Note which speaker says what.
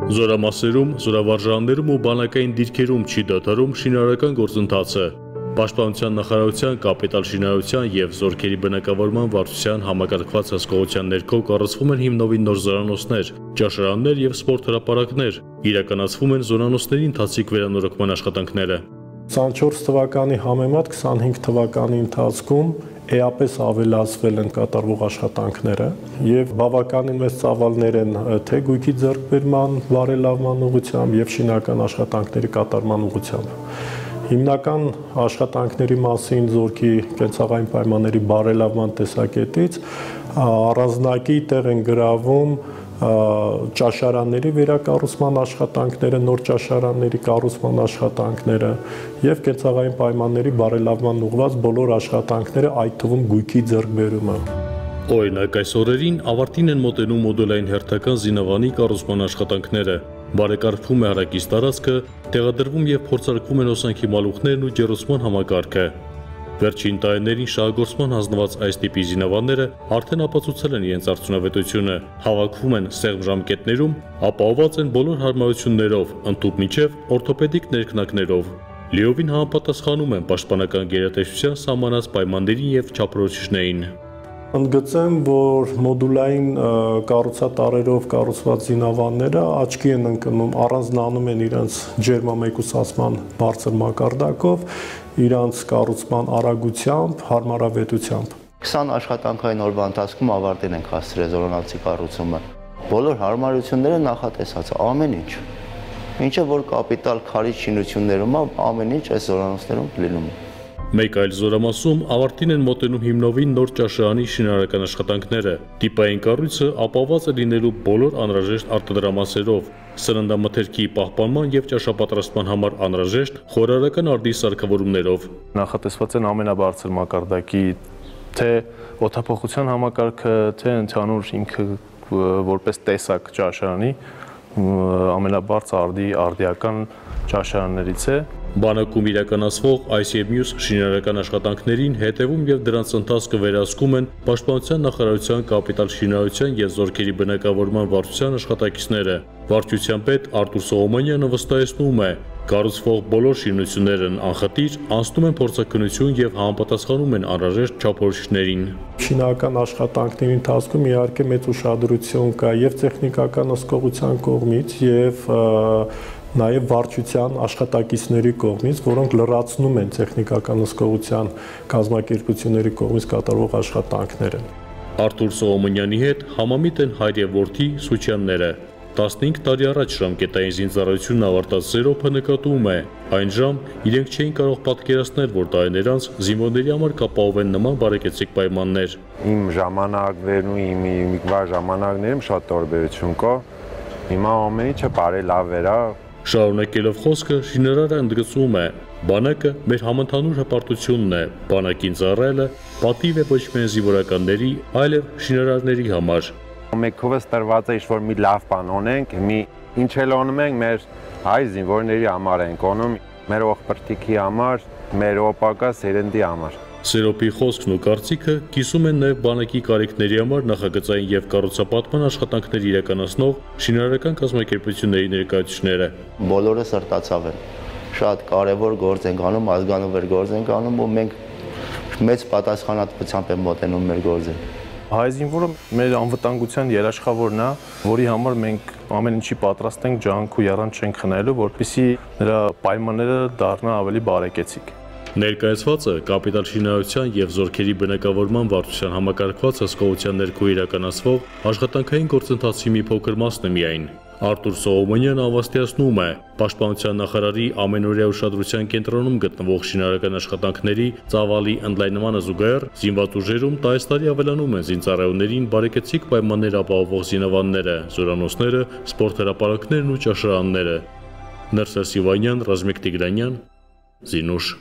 Speaker 1: Զորամասերում, զորավարժաններում ու բանակային դիրքերում չի դադարում շինարարական գործընթացը։ Պաշտպանության նախարարության կապիտալ շինարարության և զորքերի բնակավորման վարչության համակարգված հսկողության ներքո կառուցվում են հիմնովին նոր զորանոցներ, ճաշարաններ և սպորտ հրապարակներ, իրականացվում են զորանոցների ընթացիկ վերանորոգման աշխատանքները։
Speaker 2: 24 թվականի համեմատ 25 թվականի ընթացքում էապես ավելացվել են կատարվող աշխատանքները և բավականին մեծ ծավալներ են թե գույքի ձեռքբերման, բարելավման ուղղությամբ և շինական աշխատանքների կատարման ուղղությամբ։ Հիմնական աշխատանքների մասին զորքի կենցաղային պայմանների բարելավման տեսակետից առանձնակի տեղ են գրավում ճաշարանների վերակառուցման աշխատանքները, նոր ճաշարանների կառուցման աշխատանքները և կենցաղային պայմանների բարելավման ուղղված բոլոր աշխատանքները, այդ թվում գույքի ձեռքբերումը։
Speaker 1: Օրինակ, այս օրերին ավարտին են մոտենում մոդուլային հերթական զինավանի կառուցման աշխատանքները, բարեկարգվում է հարակից տարածքը, տեղադրվում և փորձարկվում են հոսանքի մալուխներն ու ջեռուցման համակարգը։ Վերջին տարիներին շահագործման հանձնված այս տիպի զինավանները արդեն ապացուցել են իրենց արդյունավետությունը, հավաքվում են սեղմ ժամկետներում, ապահովված են բոլոր հարմարություններով, ընդհուպ մինչև օրթոպեդիկ ներքնակներով։ Լիովին համապատասխանում են պաշտպանական գերատեսչության սահմանած պայմաններին և չափորոշիչներին։
Speaker 2: Ընդգծեմ, որ մոդուլային կառուցատարերով կառուցված զինավանները աչքի են ընկնում, առանձնանում են իրենց ջերմամեկուսացման բարձր մակարդակով, իրենց կառուցման արագությամբ, հարմարավետությամբ։
Speaker 3: 20 աշխատանքային օրվա ընթացքում ավարտին ենք հասցրել զորանոցի կառուցումը։ Բոլոր հարմարությունները նախատեսած, ամեն ինչ։ Ինչը որ կապիտալ քարի շինություններում է, ամեն ինչ այս զորանոցներում լինում է։
Speaker 1: Մեկ այլ զորամասում ավարտին են մոտենում հիմնովին նոր ճաշարանի շինարարական աշխատանքները։ Տիպային կառույցը ապահովված է լինելու բոլոր անհրաժեշտ արտադրամասերով, սննդամթերքի պահպանման և ճաշապատրաստման համար անհրաժեշտ խորհրդական արդի սարքավորումներով։
Speaker 4: Նախատեսված են ամենաբարձր մակարդակի թե օդափոխության համակարգը, թե ընդհանուր ինքը որպես տեսակ ճաշարանի ամենաբարձր արդիական ճաշարաններից է։
Speaker 1: Բանակում իրականացվող այս և մյուս շինարարական աշխատանքներին հետևում և դրանց ընթացքը վերահսկում են Պաշտպանության նախարարության կապիտալ շինարարության և զորքերի բնակավորման վարչության աշխատակիցները։ Վարչության պետ Արտուր Սողոմոնյանը վստահեցնում է, կառուցվող բոլոր շինություններն անխտիր անցնում են փորձաքննություն և համապատասխանում են անհրաժեշտ չափորոշիչներին։
Speaker 2: Շինական աշխատանքների ընթացքում իհարկե մեծ ուշադրություն կա և տեխնիկական հսկողության կողմից, և նաև վարչության աշխատակիցների կողմից, որոնք լրացնում են տեխնիկական հսկողության կազմակերպությունների կողմից կատարվող աշխատանքները։
Speaker 1: Արտուր Սողոմոնյանի հետ համամիտ են հայր և որդի Սուչյանները։ 15 տարի առաջ ժամկետային զինծառայությունն ավարտած Սերոփը նկատում է, այն ժամ իրենք չէին կարող պատկերացնել, որ տարիներ անց զինվորների համար կապահովեն նման բարեկեցիկ պայմաններ։
Speaker 5: Իմ ժամանակներն ու իմիկվա ժամանակներում շատ տարբերություն կա։ Հիմա ամեն ինչը բարելավ վերա։
Speaker 1: Շարունակելով խոսքը, շինարարը ընդգծում է. բանակը մեր համընդհանուր հպարտությունն է, բանակին ծառայելը պատիվ է ոչ միայն զինվորականների, այլև շինարարների համար։
Speaker 5: Մեկովս տրված է ինչ-որ մի լավ բան ունենք, ինչ էլ անում ենք, մեր հայ զինվորների համար ենք անում, մեր ողբրտիքի համար, մեր օպակա սերնդի համար։
Speaker 1: Սերոփի խոսքն ու կարծիքը կիսում են նաև բանակի կարիքների համար նախագծային և կառուցապատման աշխատանքներ իրականացնող շինարարական կազմակերպությունների ներկայացուցիչները։
Speaker 3: Բոլորը սրտացավ են։ Շատ կարևոր գործ ենք անում, ազգանուվեր գործ ենք անում, ու մենք մեծ պատասխանատվությամբ ենք մոտենում մեր գործին։
Speaker 4: Հայ զինվորը մեր անվտանգության երաշխավորն է, որի համար մենք ամեն ինչի պատրաստ ենք, ջանք ու եռանդ չենք խնայելու, որպեսզի նրա պայմանները դառնան ավելի բարեկեցիկ։
Speaker 1: Ներկայացվածը կապիտալ շինարարության և զորքերի բնակավորման վարչության համակարգված հսկողության ներքո իրականացվող աշխատանքային գործընթացի մի փոքր մասն է միայն։ Արտուր Սողոմոնյանը ավաստիացնում է, Պաշտպանության նախարարի ամենօրյա ուշադրության կենտրոնում գտնվող շինարարական աշխատանքների ծավալի ընդլայնմանը զուգահեռ զինված ուժերում տարեցտարի ավելանում են զինծառայողներին բարեկեցիկ պայմաններ ապահովող զինավանները, զորանոցները, սպորտ հրապարակներն ու ճաշարանները։ Նրսես Սիվանյան, Ռազմիկ Տիգրանյան, Զինուշ։